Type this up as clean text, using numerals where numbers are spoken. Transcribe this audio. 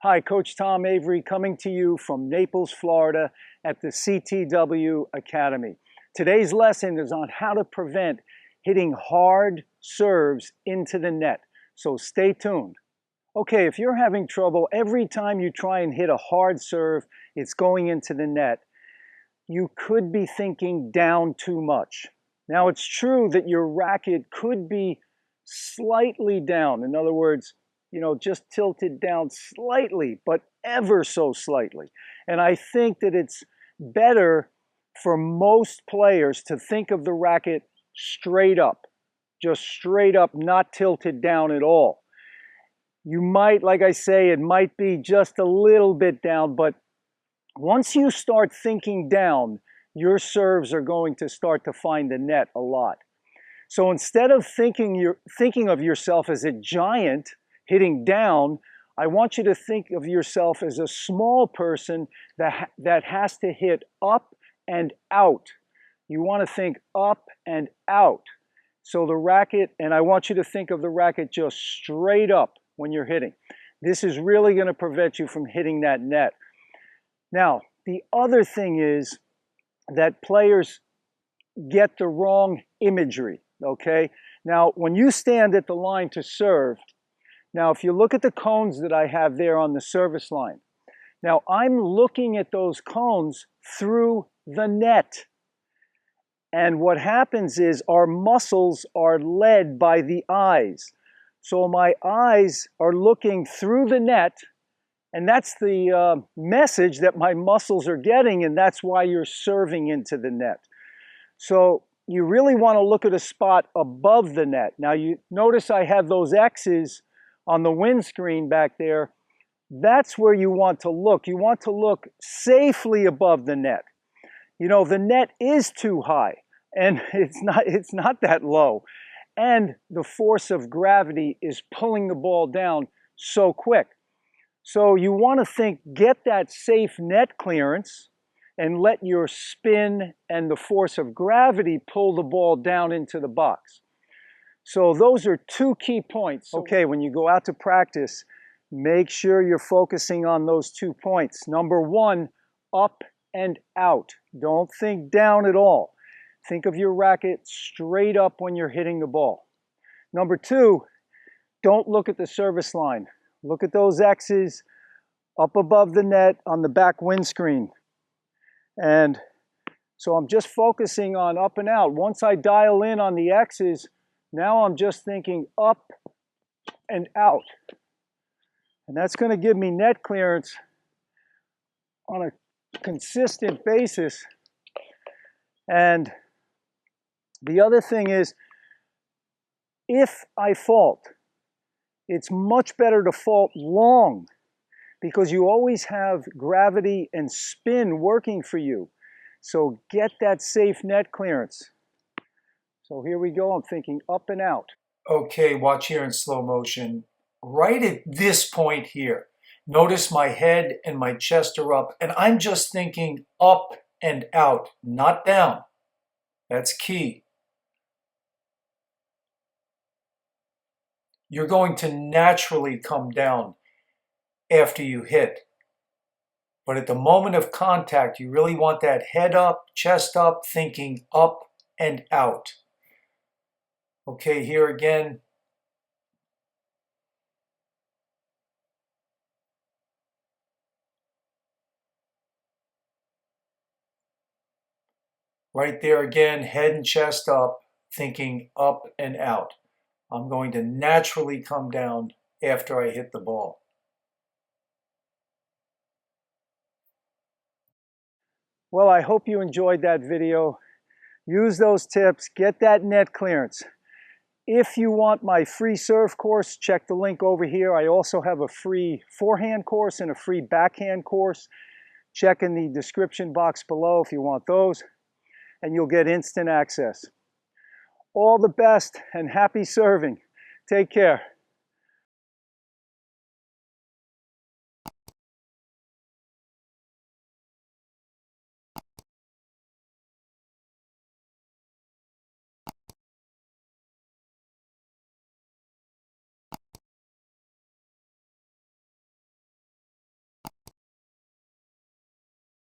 Hi, Coach Tom Avery coming to you from Naples, Florida at the CTW Academy. Today's lesson is on how to prevent hitting hard serves into the net, so stay tuned. Okay, if you're having trouble every time you try and hit a hard serve, it's going into the net, you could be thinking down too much. Now, it's true that your racket could be slightly down. In other words, just tilted down slightly, but ever so slightly. And I think that it's better for most players to think of the racket straight up, just straight up, not tilted down at all. You might, like I say, it might be just a little bit down, but once you start thinking down, your serves are going to start to find the net a lot. So instead of thinking of yourself as a giant hitting down, I want you to think of yourself as a small person that has to hit up and out. You want to think up and out. So the racket, and I want you to think of the racket just straight up when you're hitting. This is really going to prevent you from hitting that net. Now, the other thing is that players get the wrong imagery, okay? Now, when you stand at the line to serve, now, if you look at the cones that I have there on the service line, now I'm looking at those cones through the net. And what happens is our muscles are led by the eyes. So my eyes are looking through the net, and that's the message that my muscles are getting, and that's why you're serving into the net. So you really want to look at a spot above the net. Now, you notice I have those X's on the windscreen back there. That's where you want to look. You want to look safely above the net. The net is too high, and it's not that low. And the force of gravity is pulling the ball down so quick. So you want to think, get that safe net clearance and let your spin and the force of gravity pull the ball down into the box. So those are two key points. Okay, when you go out to practice, make sure you're focusing on those 2 points. Number one, up and out. Don't think down at all. Think of your racket straight up when you're hitting the ball. Number two, don't look at the service line. Look at those X's up above the net on the back windscreen. And so I'm just focusing on up and out. Once I dial in on the X's, now I'm just thinking up and out. And that's going to give me net clearance on a consistent basis. And the other thing is, if I fault, it's much better to fault long because you always have gravity and spin working for you. So get that safe net clearance. So here we go. I'm thinking up and out. Okay, watch here in slow motion. Right at this point here, notice my head and my chest are up, and I'm just thinking up and out, not down. That's key. You're going to naturally come down after you hit. But at the moment of contact, you really want that head up, chest up, thinking up and out. Okay, here again. Right there again, head and chest up, thinking up and out. I'm going to naturally come down after I hit the ball. Well, I hope you enjoyed that video. Use those tips, get that net clearance. If you want my free serve course, check the link over here. I also have a free forehand course and a free backhand course. Check in the description box below if you want those, and you'll get instant access. All the best and happy serving. Take care.